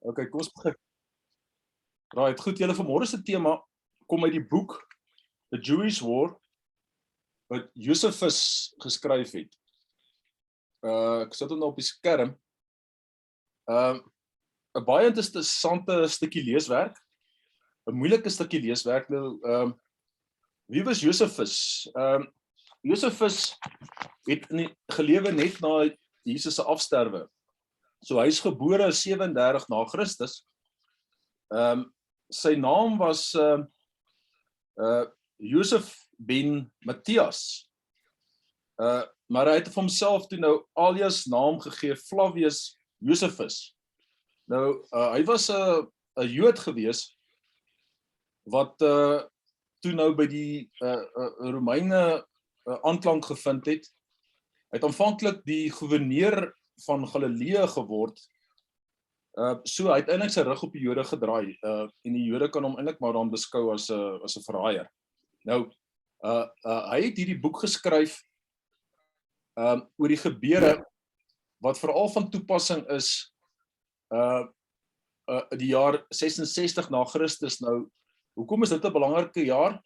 Okay, kom ons begin. Right, goed, julle vanmôre se tema kom uit die boek The Jewish War wat Josephus geskryf het. Ek sit hom nou op die skerm. 'n Baie interessante stukkie leeswerk, 'n moeilike stukkie leeswerk. Nou, wie was Josephus? Josephus het gelewe net na Jesus se afsterwe. So hy is gebore 37 na Christus. Sy naam was Joseph ben Matthias. Maar hy het vir homself toe nou alias naam gegee, Flavius Josephus. Nou, hy was 'n Jood gewees wat toe nou by die Romeine aanklank gevind het. Hy het aanvanklik die gouverneur van Galilea geword. So hy het eintlik sy rug op die Jode gedraai, en die Jode kan hom eintlik maar dan beskou as 'n verraaier. Nou, hy het hierdie boek geskryf oor die gebeure wat veral van toepassing is die jaar 66 na Christus. Nou, hoekom is dit 'n belangrike jaar?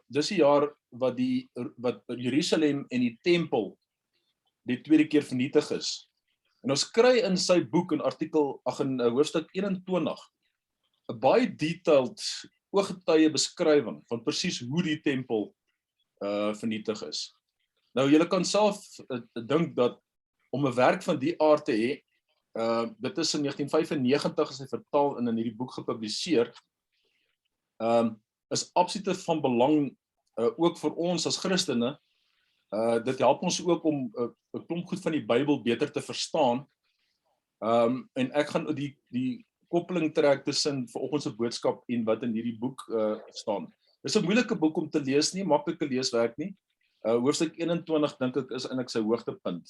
Dis die jaar wat Jerusalem en die tempel die tweede keer vernietig is. En ons kry in sy boek in hoofstuk 21 'n baie detailed ooggetuie beskrywing van presies hoe die tempel vernietig is. Nou, julle kan self dink dat om 'n werk van die aard te hê, dit is in 1995 is hy vertaal en in hierdie boek gepubliseer, is absoluut van belang, ook vir ons as Christene. Dit help ons ook om 'n klomp goed van die Bybel beter te verstaan. En ek gaan die koppeling trek tussen vanoggend se boodskap en wat in hierdie boek staan. Dis 'n moeilike boek om te lees, nie maklike leeswerk nie. Hoofstuk 21 dink ek is eintlik sy hoogtepunt.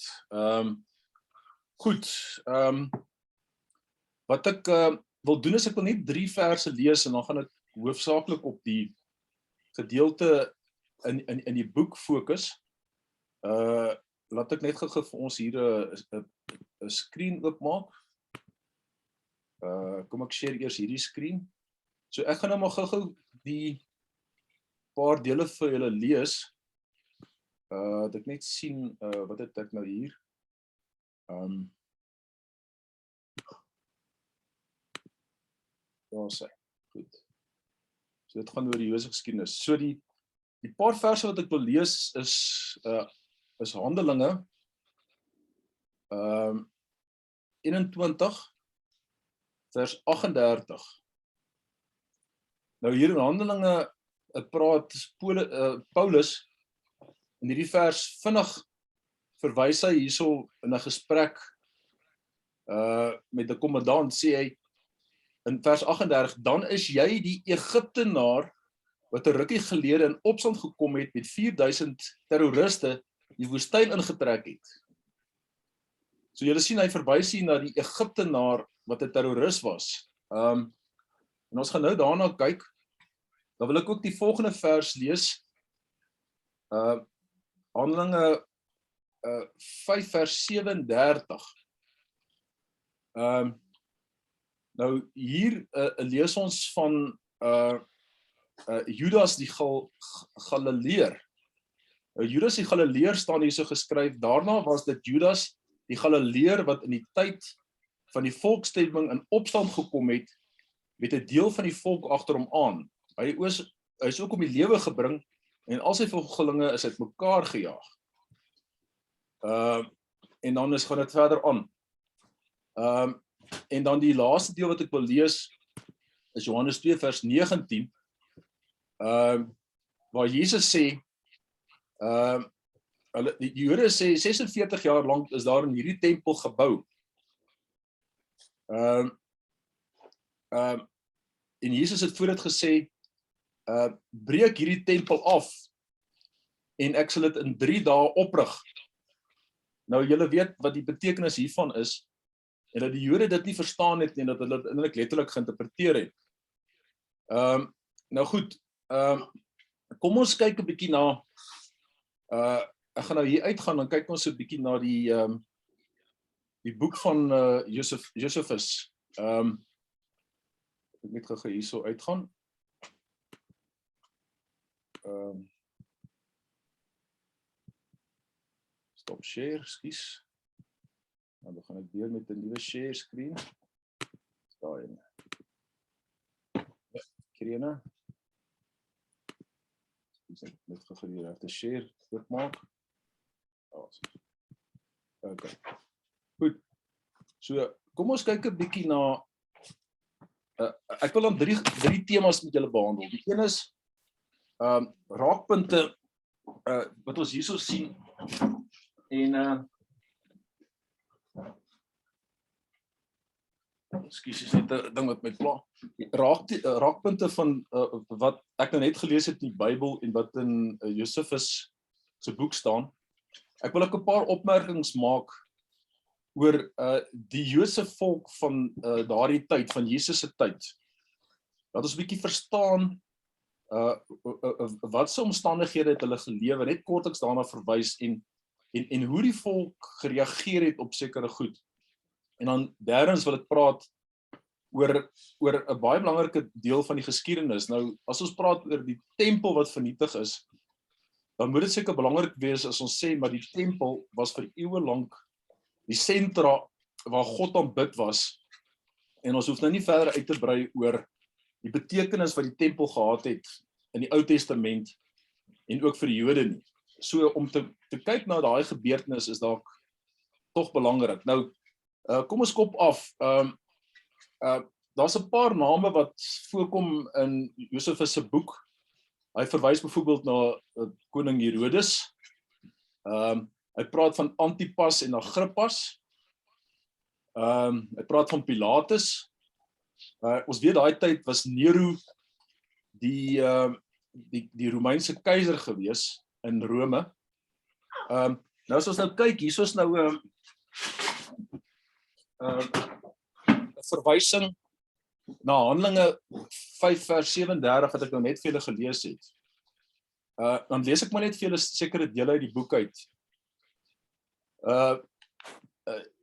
Goed, wat ek wil doen is ek wil net 3 verse lees en dan gaan ek hoofsaaklik op die gedeelte in die boek fokus. Laat ek net gou vir ons hier 'n skerm oopmaak. Kom ek share eers hierdie skerm. So ek gaan nou maar gou die paar dele vir julle lees. Dat ek net sien wat het ek nou hier. Daar sê. Goed. So dit gaan oor die Joodse geskiedenis. So die paar verse wat ek wil lees is Handelinge 21 vers 38. Nou hier in Handelinge praat Paulus in hierdie vers vinnig verwys hy hierso in 'n gesprek met 'n kommandant, sê hy in vers 38, dan is jy die Egiptenaar wat 'n rukkie gelede in opstand gekom het met 4000 terroriste die woestyn ingetrek het. So julle sien hy verwys hier na die Egiptenaar wat 'n terroris was. En ons gaan nou daarna kyk. Dan wil ek ook die volgende vers lees. Handelinge 5 vers 37. Nou hier lees ons van Judas die Galileer. Judas die Galileer staan hier so geskryf. Daarna was dit Judas die Galileer wat in die tyd van die volksstemming in opstand gekom het met 'n deel van die volk agter hom aan. Hy is ook om die lewe gebring en al sy volgelinge is uitmekaar gejaag. En dan gaan dit verder aan. En dan die laaste deel wat ek wil lees is Johannes 2 vers 19, waar Jesus sê, die Jode sê 46 jaar lank is daar in hierdie tempel gebou. En Jesus het voor dit gesê, breek hierdie tempel af en ek sal dit in 3 dae oprig. Nou julle weet wat die betekenis hiervan is, en dat die Jode dit nie verstaan het nie, en dat hulle dit eintlik letterlik geïnterpreteer het. Nou goed, kom ons kyk 'n bietjie na, ek gaan nou hier uitgaan, dan kyk ons 'n bietjie na die die boek van Josephus. Ek net gou hierso uitgaan. Stop share, skus. Dan gaan ek weer met 'n nuwe share screen. Daai ene. Kirena. Ek net gou die regte share oopmaak. Okay. Goed. So, kom ons kyk 'n bietjie na ek wil dan drie temas met julle behandel. Die een is raakpunte wat ons hierso sien en ekskuus, is net 'n ding wat my pla. Raakpunte van wat ek nou net gelees het in die Bybel en wat in Josephus se boek staan. Ek wil ook 'n paar opmerkings maak oor die Joodse volk van daardie tyd, van Jesus se tyd. Dat ons 'n bietjie verstaan wat se omstandighede het hulle gelewe, net kortliks daarna verwys en hoe die volk gereageer het op sekere goed. En dan derdens wil ek praat oor 'n baie belangrike deel van die geskiedenis. Nou, as ons praat oor die tempel wat vernietig is, dan moet dit seker belangrik wees as ons sê, maar die tempel was vir eeue lank die sentra waar God aanbid was. En ons hoef nou nie verder uit te brei oor die betekenis wat die tempel gehad het in die Ou Testament en ook vir die Jode nie. So om te kyk na daai gebeurtenis is dalk tog belangrik. Nou, kom ons kop af. Daar's 'n paar name wat voorkom in Josephus se boek. Hy verwys byvoorbeeld na koning Herodes. Hy praat van Antipas en Agrippas. Hy praat van Pilatus. Ons weet daai tyd was Nero die Romeinse keiser gewees in Rome. Nou as ons nou kyk, hier is nou 'n verwysing na Handelinge 5 vers 37 wat ek nou net vir julle gelees het. Dan lees ek maar net vir julle sekere dele uit die boek uit.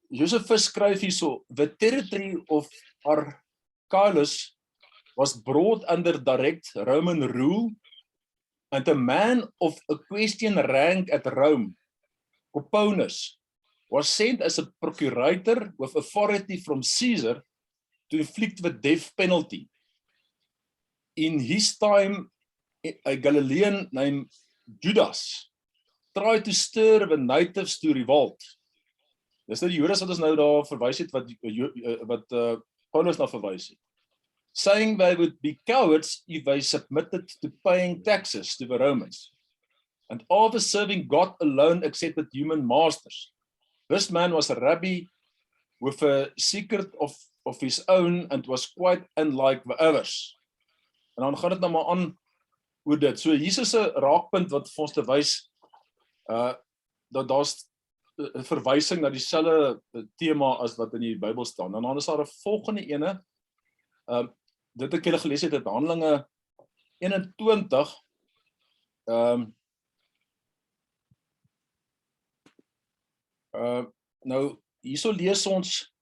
Josephus skryf hierso, the territory of Archelaus was brought under direct Roman rule, and a man of equestrian rank at Rome, Opponus, was sent as a procurator with authority from Caesar to inflict the death penalty. In his time, a Galilean named Judas tried to stir the natives to revolt. Dis nou die Jodes wat ons nou daar verwys het, wat Paulus na verwys het. Saying they would be cowards if they submitted to paying taxes to the Romans, and after serving God alone accepted human masters. This man was a rabbi with a secret of his own and was quite unlike the others. En dan gaan dit nou maar aan oor dit. So Jesus se raakpunt wat vir ons te wys, dat daar's 'n verwysing na dieselfde tema as wat in die Bybel staan. En dan is daar 'n volgende ene, dit ek julle gelees het uit Handelinge 21, nou hierso lees ons,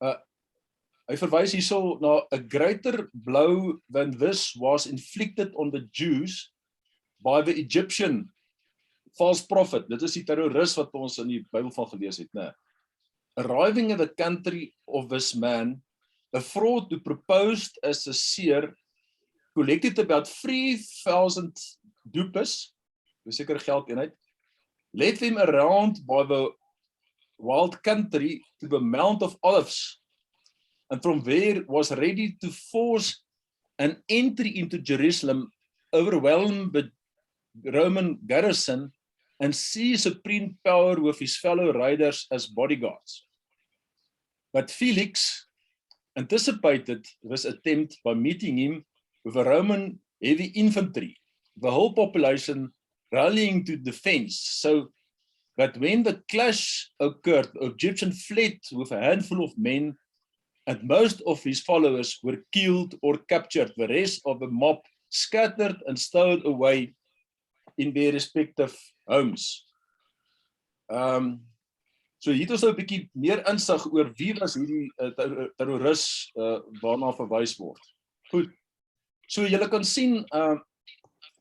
hy verwys hierso na a greater blow than this was inflicted on the Jews by the Egyptian false prophet. Dit is die terroris wat ons in die Bybel van gelees het, né? Arriving in the country of this man, a fraud who proposed as a seer, collected about 3,000 dupas, sekere geldeenheid, led them around by the wild country to the Mount of Olives, and from there was ready to force an entry into Jerusalem, overwhelm the Roman garrison, and seize supreme power with his fellow riders as bodyguards. But Felix anticipated this attempt by meeting him with a Roman heavy infantry, the whole population rallying to defense, so that when the clash occurred, the Egyptian fled with a handful of men, and most of his followers were killed or captured. The rest of the mob scattered and stowed away in their respective homes. So hier het ons nou 'n bietjie meer insig oor wie was hierdie terroris waarna verwys word. Goed. So julle kan sien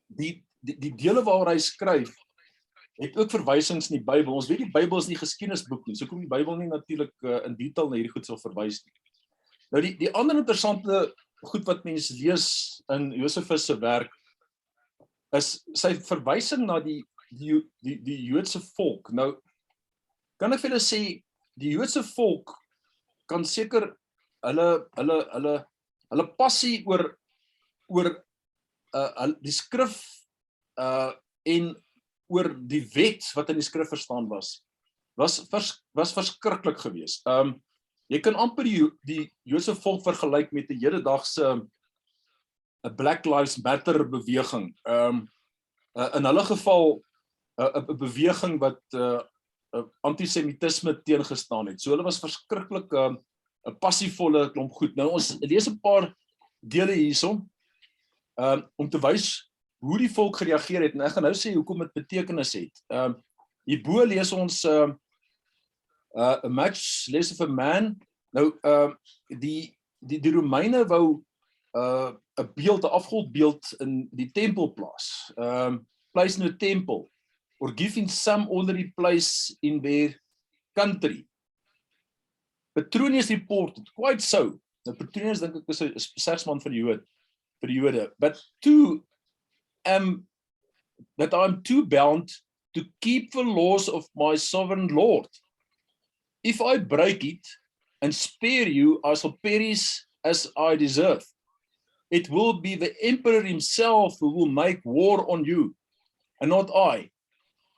die dele waar hy skryf het ook verwysings in die Bybel. Ons weet die Bybel is nie geskiedenisboek nie. So kom die Bybel nie natuurlik in detail na hierdie goed sal verwys nie. Nou die ander interessante goed wat mense lees in Josephus se werk is sy verwysing na die Joodse volk. Nou kan ek vir julle sê die Joodse volk kan seker hulle passie oor die skrif en oor die wet wat in die skrif verstaan was verskriklik geweest. Jy kan amper die Joodse volk vergelyk met die hedendagse Black Lives Matter beweging. In hulle geval 'n beweging wat antisemitisme teengestaan het. So hulle was verskriklik 'n passievolle klomp goed. Nou ons lees 'n paar dele hierson om te wys hoe die volk gereageer het en ek gaan nou sê hoekom dit betekenis het. Hierbo lees ons a match less of a man. Nou die Romeine wou 'n beeld, 'n afgodbeeld in die tempel plaas. Place in a temple or giving some ordinary place in their country. Petronius reported, quite so. Nou Petronius dink ek is 'n segsman vir die Jode, but I'm too bound to keep the laws of my sovereign Lord. If I break it and spare you, I shall perish as I deserve. It will be the emperor himself who will make war on you, and not I.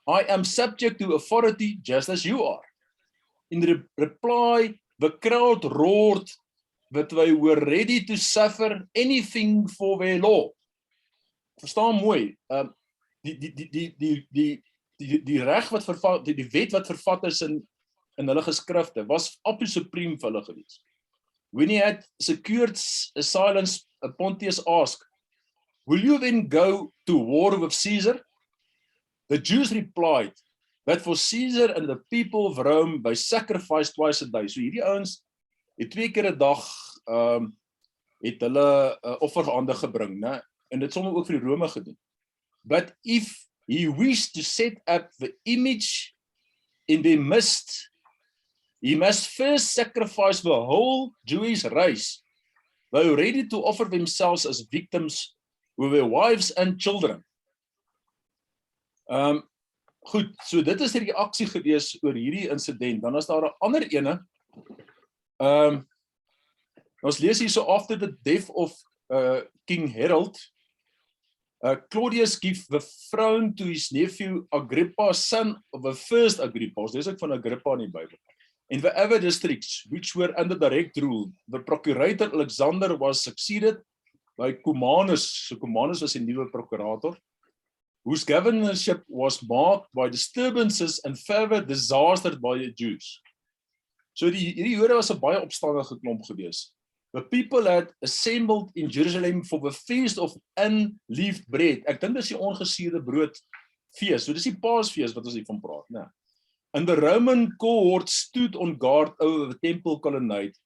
I am subject to authority just as you are. In reply, the crowd roared that they were ready to suffer anything for their law. Verstaan mooi, die reg wat vervat, die wet wat vervat is in hulle geskrifte, was absoluut supreme vir hulle gewees. When he had secured silence, Pontius asked, "Will you then go to war with Caesar?" The Jews replied, "That for Caesar and the people of Rome by sacrifice twice a day." So hierdie ouens het 2 keer 'n dag het hulle offerhande gebring, né? En dit soms ook vir die Rome gedoen. But if he wished to set up the image in their midst, he must first sacrifice the whole Jewish race. They were ready to offer themselves as victims with their wives and children. Goed, so dit is die reaksie gewees oor hierdie insident. Dan is daar 'n ander ene. Ons lees hier so after the death of King Herod, Claudius gave the throne to his nephew Agrippa, son of the first Agrippa. Dis ook van Agrippa in die Bybel. In the other districts, which were under direct rule, the procurator Alexander was succeeded by Cumanus. So Cumanus was die nuwe prokurator, whose governorship was marked by disturbances and further disasters by the Jews. So hierdie Jode was 'n baie opstandige klomp gewees. The people had assembled in Jerusalem for the feast of unleavened bread. Ek dink dis die ongesuurde brood fees. So dis die Paasfees wat ons hiervan praat, né? And the Roman cohort stood on guard over the temple colonnade,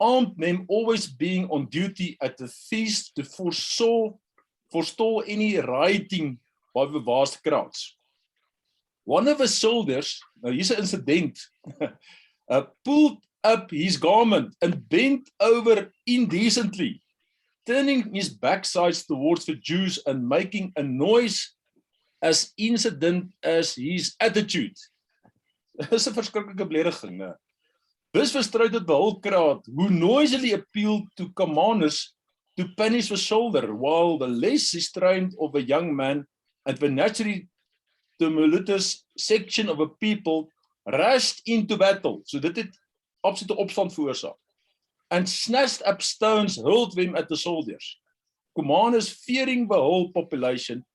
armed men always being on duty at the feast to forestall any rioting by the vast crowds. One of the soldiers, nou hier's 'n insident, pulled up his garment and bent over indecently, turning his backsides towards the Jews and making a noise as incident as his attitude. Dit is 'n verskriklike belediging, né? This frustrated the whole crowd, who noisily appealed to Cumanus to punish the soldier, while the less restrained of a young man and the naturally tumultuous section of a people rushed into battle. So dit het absolute opstand veroorsaak. And snatched up stones, hurled them at the soldiers. Cumanus, fearing the whole population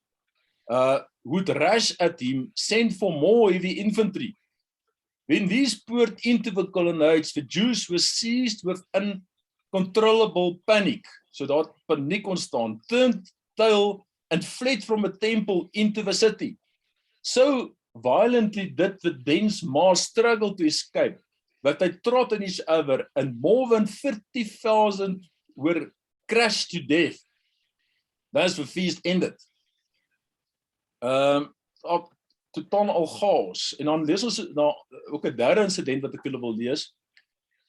would rush at him, sent for more heavy infantry. When these poured into the colonnades, the Jews were seized with uncontrollable panic. So daar het paniek ontstaan, turned tail and fled from the temple into the city. So violently did the dense mass struggle to escape, but they trod on each other, and more than 30,000 were crushed to death. That's the feast ended. Totaal al chaos. En dan lees ons ook 'n derde insident wat ek julle wil lees.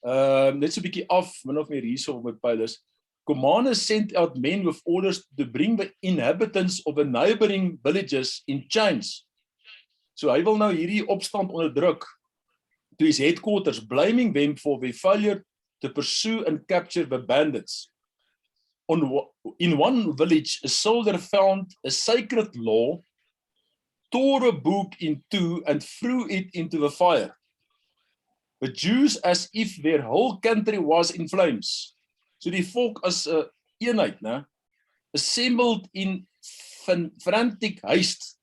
Net so 'n bietjie af, min of meer hierso met Paulus. Commanders sent out men with orders to bring the inhabitants of the neighboring villages in chains. So hy wil nou hierdie opstand onderdruk to his headquarters, blaming them for their failure to pursue and capture the bandits. In one village, a soldier found a sacred law, tore a book in two and threw it into the fire. The Jews, as if their whole country was in flames. So die volk as 'n eenheid, né, assembled in frantic haste,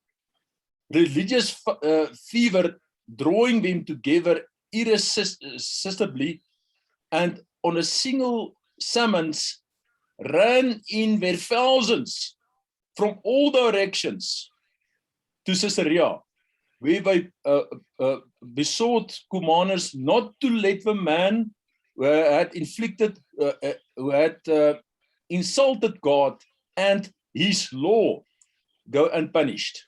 religious fever drawing them together irresistibly, and on a single summons ran in their thousands from all directions to Caesarea, where they besought commanders not to let the man who had insulted God and his law go unpunished.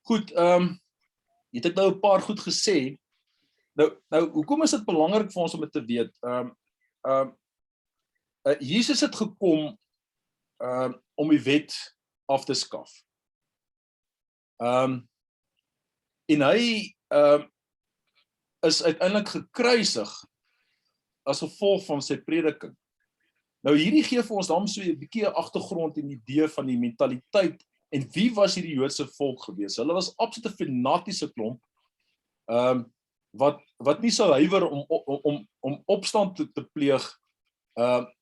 Goed, het ek nou 'n paar goed gesê. Nou hoekom is dit belangrik vir ons om dit te weet? Jesus het gekom om die wet af te skaf. En hy is uiteindelik gekruisig as gevolg van sy prediking. Nou hierdie gee vir ons dan so 'n bietjie 'n agtergrond en idee van die mentaliteit en wie was hierdie Joodse volk gewees. Hulle was absoluut 'n fanatiese klomp wat nie sou huiwer om opstand te pleeg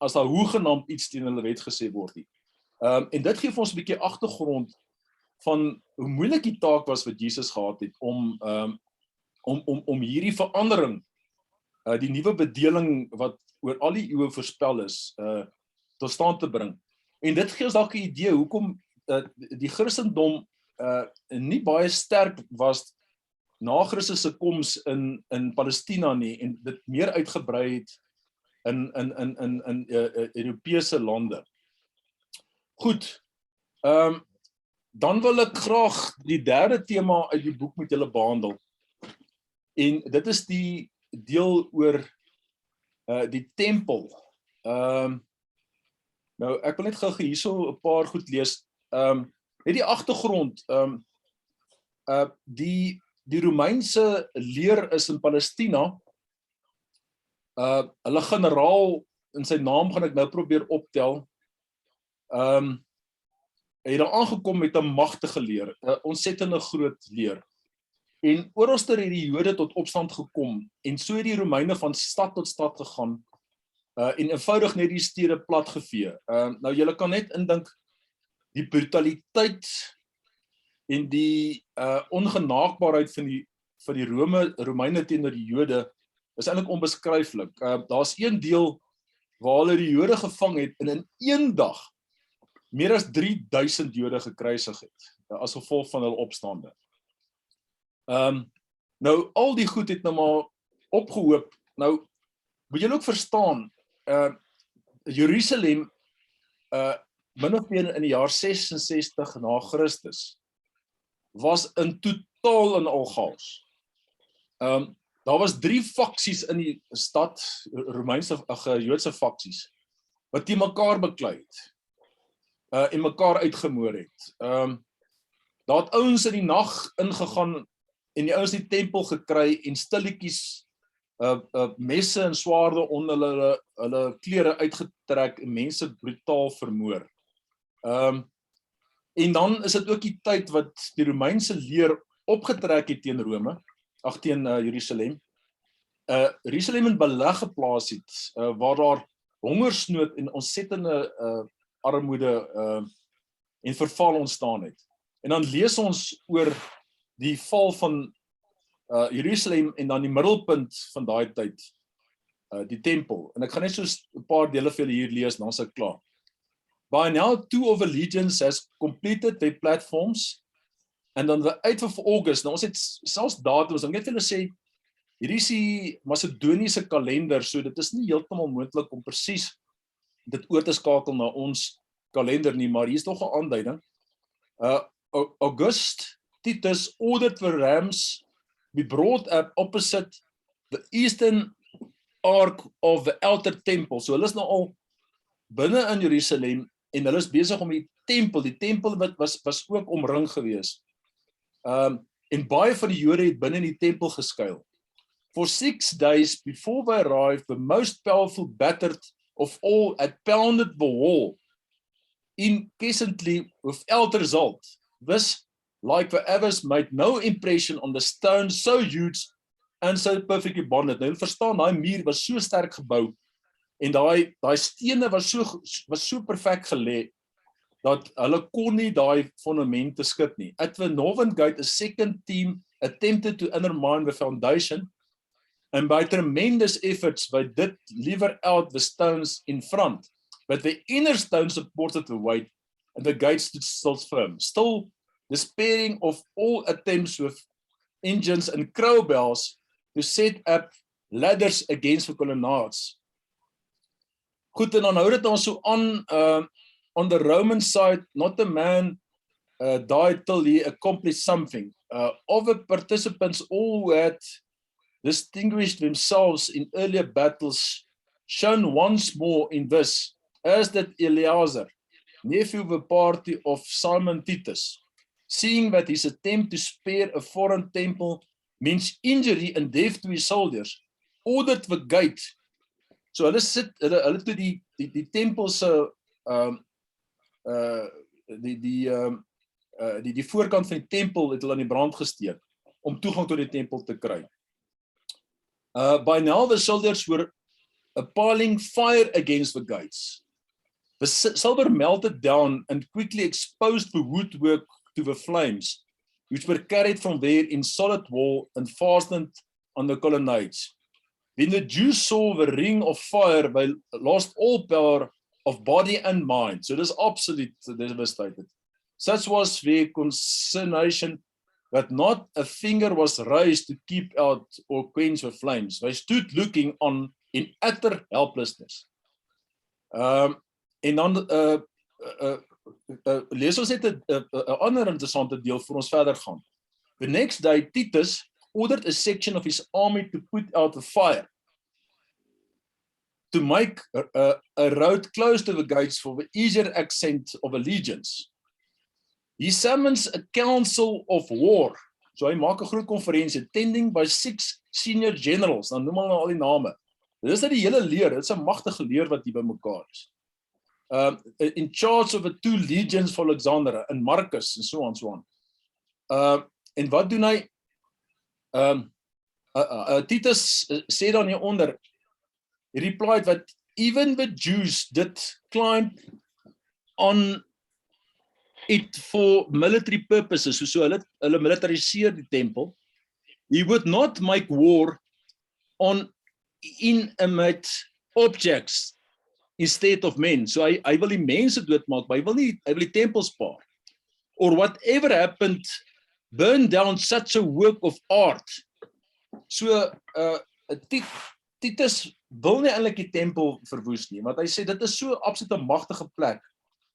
as daar hoegenaamd iets teen hulle wet gesê word nie. En dit gee vir ons 'n bietjie agtergrond van hoe moeilik die taak was wat Jesus gehad het om hierdie verandering, die nuwe bedeling wat oor al die eeue voorspel is, tot stand te bring. En dit gee ons dalk 'n idee hoekom die Christendom nie baie sterk was na Christus se koms in Palestina nie en dit meer uitgebrei het in Europese lande. Goed, dan wil ek graag die derde tema uit die boek met julle behandel. En dit is die deel oor die tempel. Nou, ek wil net gou hierso 'n paar goed lees. Net die agtergrond. Die Romeinse leer is in Palestina. Hulle generaal, in sy naam gaan ek nou probeer optel, het daar aangekom met 'n magtige leer, 'n ontsettende groot leer. En oralster het die Jode tot opstand gekom, en so het die Romeine van stad tot stad gegaan, en eenvoudig net die stede platgevee. Nou julle kan net indink, die brutaliteit en die ongenaakbaarheid van die Romeine teenoor die Jode is eintlik onbeskryflik. Daar's een deel waar hulle die Jode gevang het en in een dag meer as 3000 Jode gekruisig het, as gevolg van hulle opstande. Nou, al die goed het nou maar opgehoop. Nou, moet julle ook verstaan, Jerusalem, min of meer in die jaar 66 na Christus, was in totaal in al chaos. Daar was 3 faksies in die stad, Romeinse, Joodse faksies, wat teen mekaar beklei het, en mekaar uitgemoor het. Daar het ouens in die nag ingegaan, en die ouens die tempel gekry, en stilletjies, messe en swaarde onder hulle klere uitgetrek, en mense brutaal vermoor. En dan is dit ook die tyd wat die Romeinse leer opgetrek het teen Rome, teen Jerusalem. Jerusalem in beleg geplaas het, waar daar hongersnood en ontsettende armoede en verval ontstaan het. En dan lees ons oor die val van Jerusalem en dan die middelpunt van daai tyd, die tempel. En ek gaan net so 'n paar dele vir julle hier lees, dan is ek klaar. By now, 2 of the legions has completed their platforms, En dan die 8th of August, nou ons het selfs datums, dan net hulle sê, hierdie is die Macedoniese kalender, so dit is nie heeltemal moontlik om presies dit oor te skakel na ons kalender nie, maar hier is nog 'n aanduiding. August Titus ordered the rams be brought up opposite the eastern arc of the outer temple. So hulle is nou al binne in Jerusalem en hulle is besig om die tempel was ook omring gewees. En baie van die Jode het binne in die tempel geskuil. For 6 days before they arrived, the most powerful battered of all had pounded the wall incessantly without result. This, like the others, made no impression on the stone so huge and so perfectly bonded. Nou, verstaan, daai muur was so sterk gebou en daai stene was so perfek gelê dat hulle kon nie daai fondamente skud nie. At the northern gate, a second team attempted to undermine the foundation, and by tremendous efforts they did lever out the stones in front, but the inner stone supported the weight, and the gate stood still firm. Still despairing of all attempts with engines and crowbells to set up ladders against the colonnades. Goed, en dan hou dit ons so on the Roman side, not a man died till he accomplished something. All the participants all had distinguished themselves in earlier battles, shone once more in this, as did Eleazar, nephew of the party of Simon Titus, seeing that his attempt to spare a foreign temple means injury and death to his soldiers, ordered the gate. So hulle toe die tempel se die voorkant van die tempel het hulle aan die brand gesteek om toegang tot die tempel te kry. By now the soldiers were appalling fire against the gates. The silver melted down and quickly exposed the woodwork to the flames, which were carried from there in solid wall and fastened on the colonnades. When the Jews saw the ring of fire, they lost all power of body and mind. So this absolute devastated. Such was their consternation that not a finger was raised to keep out or quench the flames. They stood looking on in utter helplessness. En dan lees ons net 'n ander interessante deel voor ons verder gaan. The next day, Titus ordered a section of his army to put out the fire, to make a road close to the gates for the easier accent of allegiance. He summons a council of war. So hy maak 'n groot konferensie, attending by 6 senior generals. Dan noem hulle al die name. Dit is die hele leer, dit is 'n magtige leer wat hier bymekaar is. In charge of the 2 legions for Alexander, and Marcus, and so on. En wat doen hy? Titus sê dan hieronder, he replied that even the Jews did climb on it for military purposes, so hulle militariseer die tempel. He would not make war on inanimate objects instead of men. So hy wil die mense doodmaak, maar hy wil die tempel spaar. Or whatever happened, burn down such a work of art. So Titus wil nie eintlik die tempel verwoes nie, want hy sê dit is so absoluut 'n magtige plek.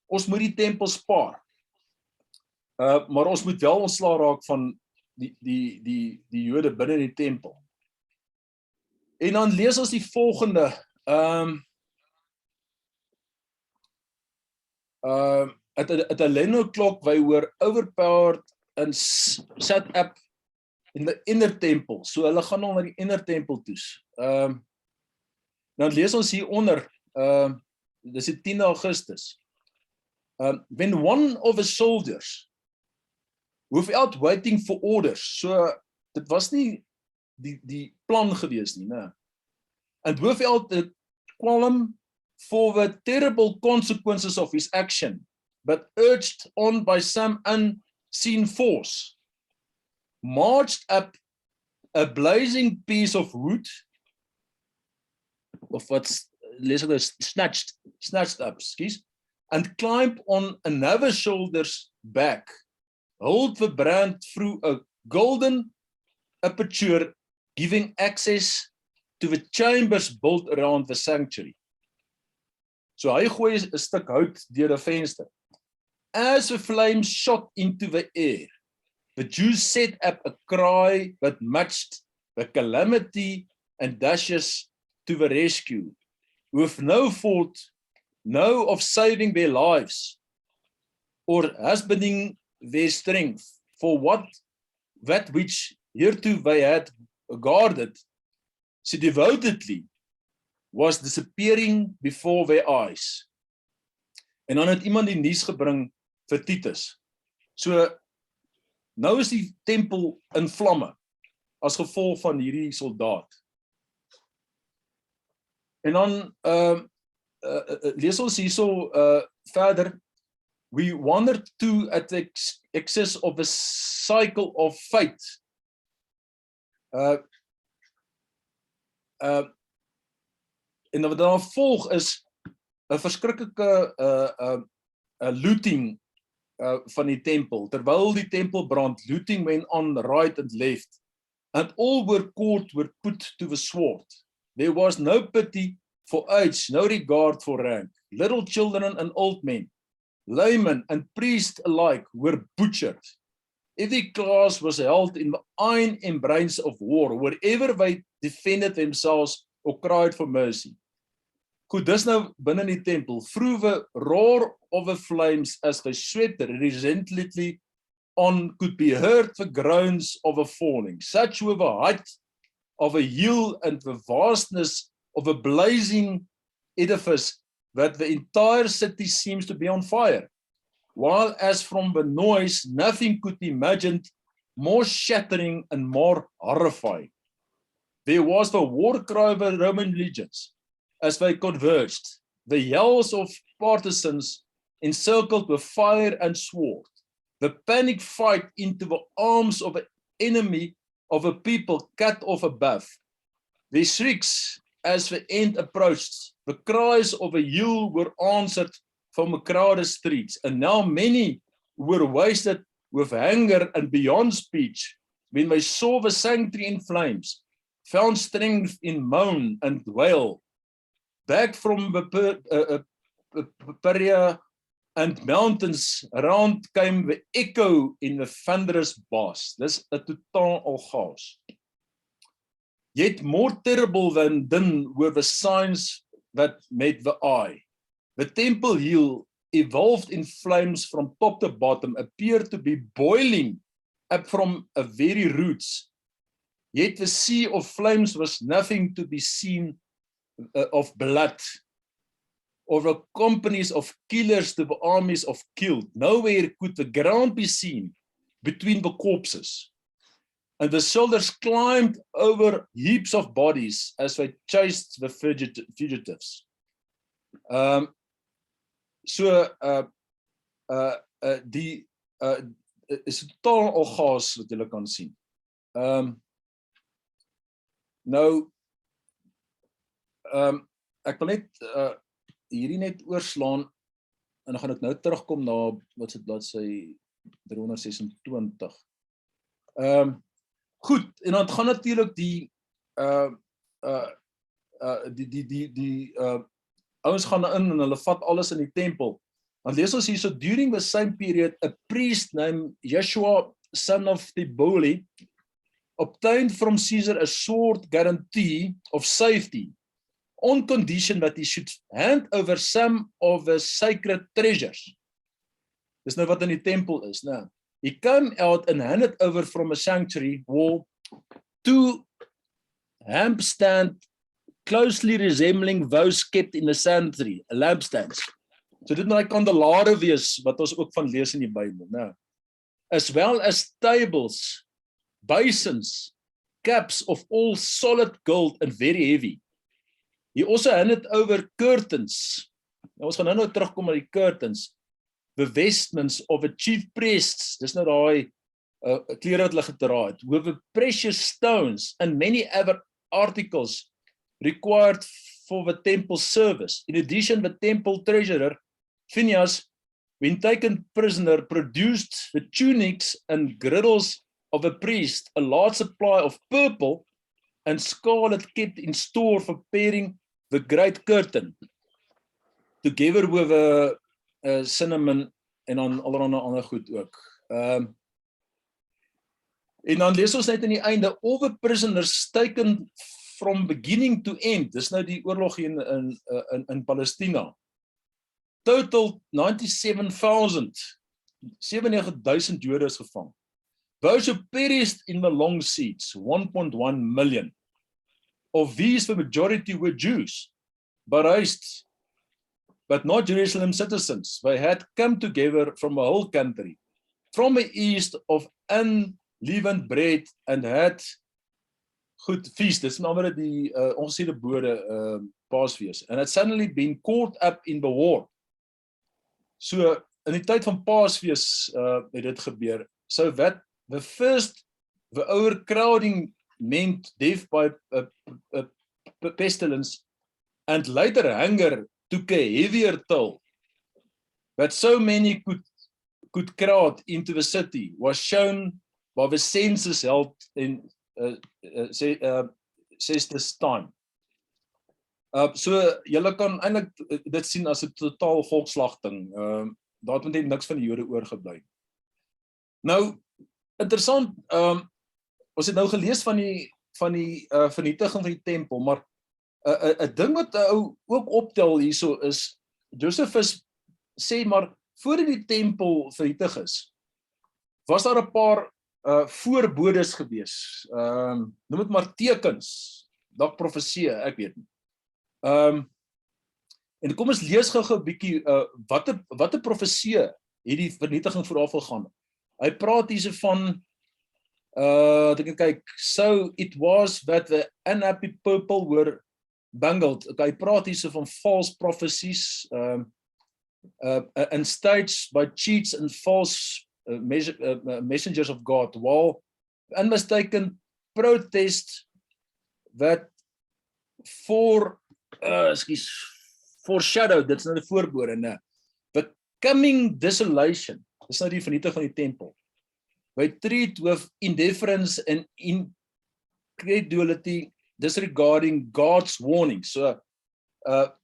Ons moet die tempel spaar. Maar ons moet wel ontslae raak van die Jode binne in die tempel. En dan lees ons die volgende. At a Leno clock they were overpowered and set up in the inner temple. So hulle gaan nou na die inner tempel toe. Dan lees ons hieronder, dis die 10 Augustus. When one of the soldiers, without waiting for orders, so dit was nie die plan gewees nie, né? And without the qualm for the terrible consequences of his action, but urged on by some unseen force, marched up a blazing piece of wood, of what's snatched up, and climbed on another shoulder's back, hold verbrand through a golden aperture, giving access to the chambers built around the sanctuary. So hy gooi 'n stuk hout deur 'n venster. As the flames shot into the air, the Jews set up a cry that matched the calamity and dashes to the rescue, with no thought, no of saving their lives or husbanding their strength for that which hereto they had guarded so devotedly was disappearing before their eyes. En dan het iemand die nuus gebring vir Titus. So, nou is die tempel in vlamme as gevolg van hierdie soldaat. En dan lees ons hierso verder. We wandered to at the excess of a cycle of fate. En wat dan volg is 'n verskriklike looting van die tempel. Terwyl die tempel brand, looting went on right and left, and all were caught were put to the sword. There was no pity for age, no regard for rank. Little children and old men, laymen and priests alike were butchered. Every class was held in the iron embrace of war, wherever they defended themselves or cried for mercy. Goed, dis nou binne die tempel. Through the roar of the flames as they swept relentlessly on could be heard the groans of a falling. Such were the height of a hill and the vastness of a blazing edifice that the entire city seems to be on fire. While as from the noise, nothing could be imagined more shattering and more horrifying. There was the war cry of the Roman legions as they converged, the yells of partisans encircled with fire and sword, the panic fight into the arms of an enemy of a people cut off above. Their shrieks as the end approached, the cries of a hill were answered from the crowded streets, and now many were wasted with hunger and beyond speech when they saw the sanctuary in flames, found strength in moan and wail. Back from the Perea and mountains around came the echo in the thunderous bass. Dis 'n totaal chaos. Yet more terrible than din were the signs that met the eye. The temple hill, evolved in flames from top to bottom, appeared to be boiling up from a very roots. Yet the sea of flames was nothing to be seen of blood, or the companies of killers to the armies of killed. Nowhere could the ground be seen between the corpses. And the soldiers climbed over heaps of bodies as they chased the fugitives. Die is totaal orgaas wat julle kan sien. Ek wil net hierdie net oorslaan en dan gaan ek nou terugkom na wat se bladsy 326. Goed, en dan gaan natuurlik die ouens gaan in en hulle vat alles in die tempel. Dan lees ons hierso, during the same period, a priest named Joshua, son of Tiboli, obtained from Caesar a short guarantee of safety, on condition that he should hand over some of the sacred treasures. Dis nou wat in die tempel is, né? He came out and handed over from a sanctuary wall to lampstand closely resembling those kept in the sanctuary, lampstands. So dit moet 'n kandelare wees wat ons ook van lees in die Bybel, né? As well as tables, basins, caps of all solid gold and very heavy. He also handed over curtains. Nou ons gaan nou terugkom na die curtains. The vestments of the chief priests, dis nou daai klere wat hulle gedra het, with the precious stones and many other articles required for the temple service. In addition, the temple treasurer, Phineas, when taken prisoner, produced the tunics and girdles of a priest, a large supply of purple and scarlet kept in store for preparing the great curtain, together with cinnamon en dan allerhande ander goed ook. En dan lees ons net in die einde, all the prisoners taken from beginning to end, dis nou die oorlog in Palestina, total 97,000, 97,000 Jode is gevang. Those who perished in the long siege, 1.1 million. Of these, the majority were Jews, but not Jerusalem citizens. They had come together from the whole country, from the east of unleavened bread, and had good feast. Dis met andere die ongesede bode Paasfees. And had suddenly been caught up in the war. So in die tyd van Paasfees het dit gebeur. So that the overcrowding meant death by pestilence, and later hunger took a heavier toll. That so many could crowd into the city was shown by the census held in says this time. So julle kan eintlik dit sien as 'n totaal volkslagting. Daar het net niks van die Jode oorgebly. Nou interessant, ons het nou gelees van die vernietiging van die tempel, maar 'n ding wat ook optel hierso is, Josephus sê maar voordat die tempel vernietig is, was daar 'n paar voorbodes gewees. Noem dit maar tekens, dalk profeseë, ek weet nie. En kom ons lees gou-gou 'n bietjie wat 'n profeseë hierdie vernietiging vooraf gegaan. Hy praat hierse van ek kan kyk, so it was that the unhappy people were bungled. Hy praat hierse van false prophecies and staged by cheats and false messengers of God, while unmistaken protest that foreshadowed, dit is nou die voorbode, the coming desolation, dit is nou die vernietiging van die tempel. They treat with indifference and incredulity disregarding God's warning. So,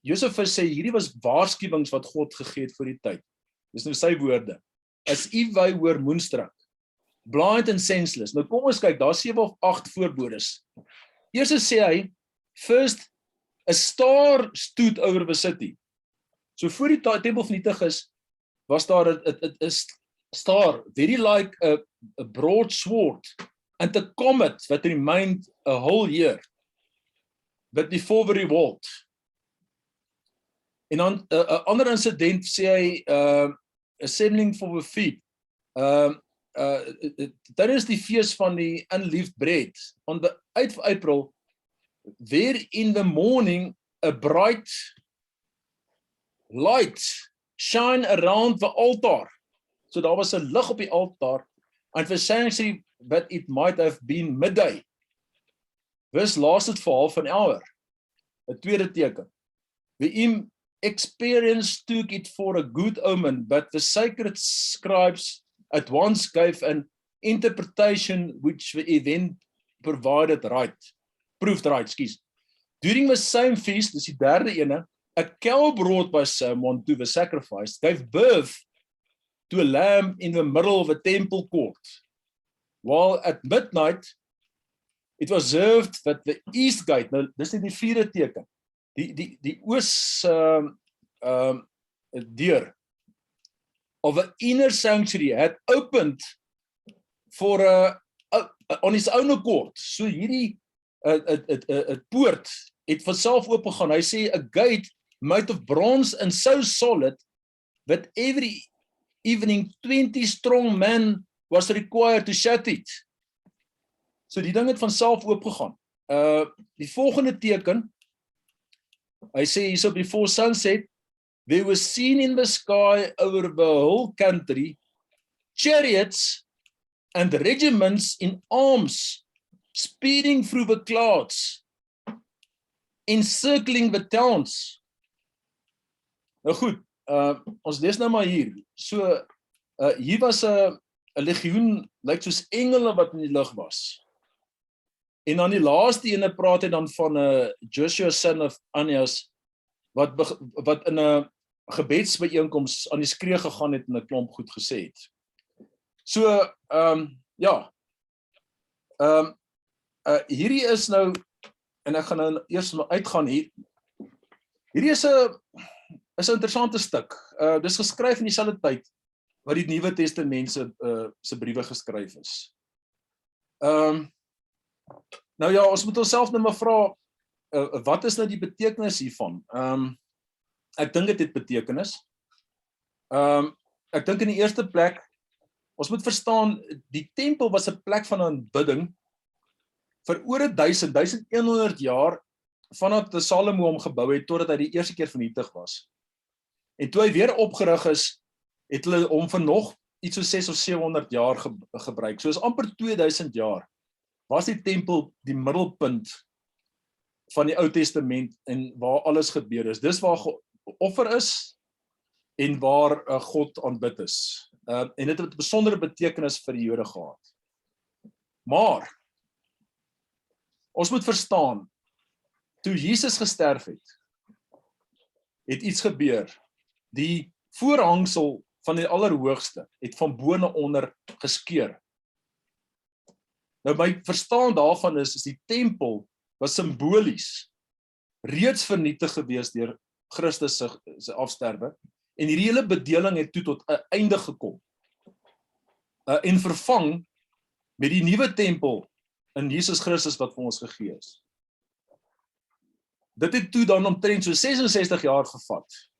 Josephus sê, hierdie was waarskuwings wat God gegee het vir die tyd. Dis nou sy woorde. As if they were moonstruck, blind and senseless. Nou kom ons kyk, daar 7 of 8 voorbodes. Eers sê hy, first, a star stood over the city. So voor die tempel vernietig is, was daar 'n star, very like a broad sword, and a comet that remained a whole year, but before the revolt. En dan 'n ander insident sê hy, assembling for the feet. Dit is die fees van die unleavened bread. On the 8th of April, there in the morning, a bright light shine around the altar. So daar was 'n lig op die altaar, and for saying that it might have been midday. This lasted for half an hour. 'n tweede teken. The experience took it for a good omen, but the sacred scribes at once gave an interpretation which the event proved right. During the same feast, dis die derde ene, a cow brought by someone to the sacrifice gave birth to a lamb in the middle of a temple court. While at midnight, it was observed that the east gate, nou dis nie die vierde teken, die oos deur of an inner sanctuary had opened for on its own accord. So hierdie poort het vanself oopgegaan. Hy sê a gate made of bronze and so solid that every evening 20 strong men was required to shut it. So die ding het vanself oopgegaan. Die volgende teken, hy sê hierso, before sunset, they were seen in the sky over the whole country, chariots and regiments in arms, speeding through the clouds, encircling the towns. Nou goed, ons lees nou maar hier. So, hier was 'n legioen, lyk soos engele wat in die lug was. En dan die laaste ene praat hy dan van Joshua son of Anias, wat in 'n gebedsbyeenkoms aan die skree gegaan het en 'n klomp goed gesê het. So, ja, hierdie is nou, en ek gaan nou eers maar uitgaan hier, hierdie is 'n interessante stuk. Dis geskryf in dieselfde tyd wat die Nuwe Testament se briewe geskryf is. Nou ja, ons moet onsself nou maar vra, wat is nou die betekenis hiervan? Ek dink dit het betekenis. Ek dink in die eerste plek, ons moet verstaan, die tempel was 'n plek van aanbidding vir oor 1100 jaar, vanaf Salomo hom gebou het, totdat hy die eerste keer vernietig was. En toe hy weer opgerig is, het hulle hom vir nog iets so 600 of 700 jaar gebruik. So is amper 2000 jaar, was die tempel die middelpunt van die Ou Testament en waar alles gebeur is. Dis waar geoffer is en waar God aanbid is. En dit het 'n besondere betekenis vir die Jode gehad. Maar ons moet verstaan, toe Jesus gesterf het iets gebeur. Die voorhangsel van die Allerhoogste het van bo na onder geskeur. Nou my verstaan daarvan is die tempel was simbolies reeds vernietig gewees deur Christus se afsterwe, en hierdie hele bedeling het toe tot 'n einde gekom, en vervang met die nuwe tempel in Jesus Christus wat vir ons gegee is. Dit het toe dan omtrent so 66 jaar gevat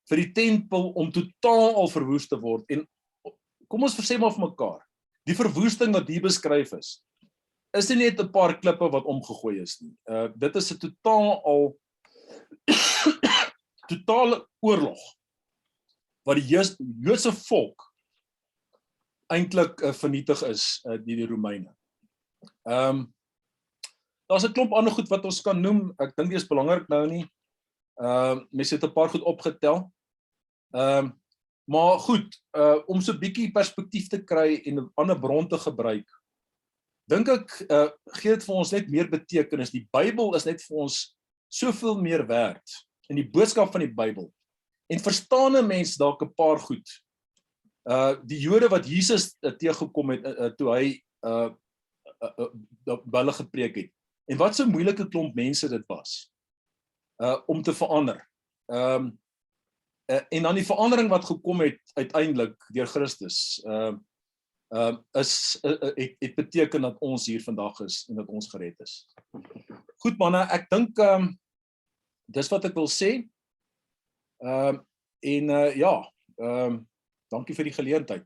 vir die tempel om totaal al verwoes te word. En kom ons sê maar vir mekaar, die verwoesting wat hier beskryf is nie net 'n paar klippe wat omgegooi is nie. Dit is 'n totale oorlog wat die Joodse volk eintlik vernietig is deur die Romeine. Daar's 'n klomp ander goed wat ons kan noem. Ek dink dit is belangrik nou nie. Mense het 'n paar goed opgetel. Maar goed, om so 'n bietjie perspektief te kry en 'n ander bron te gebruik, dink ek gee dit vir ons net meer betekenis. Die Bybel is net vir ons soveel meer werd, in die boodskap van die Bybel. En verstaan 'n mens dalk 'n paar goed. Die Jode wat Jesus teëgekom het toe hy by hulle gepreek het. En wat so moeilike klomp mense dit was om te verander. En dan die verandering wat gekom het uiteindelik deur Christus het beteken dat ons hier vandag is en dat ons gered is. Goed manne, ek dink dis wat ek wil sê. Ja, dankie vir die geleentheid.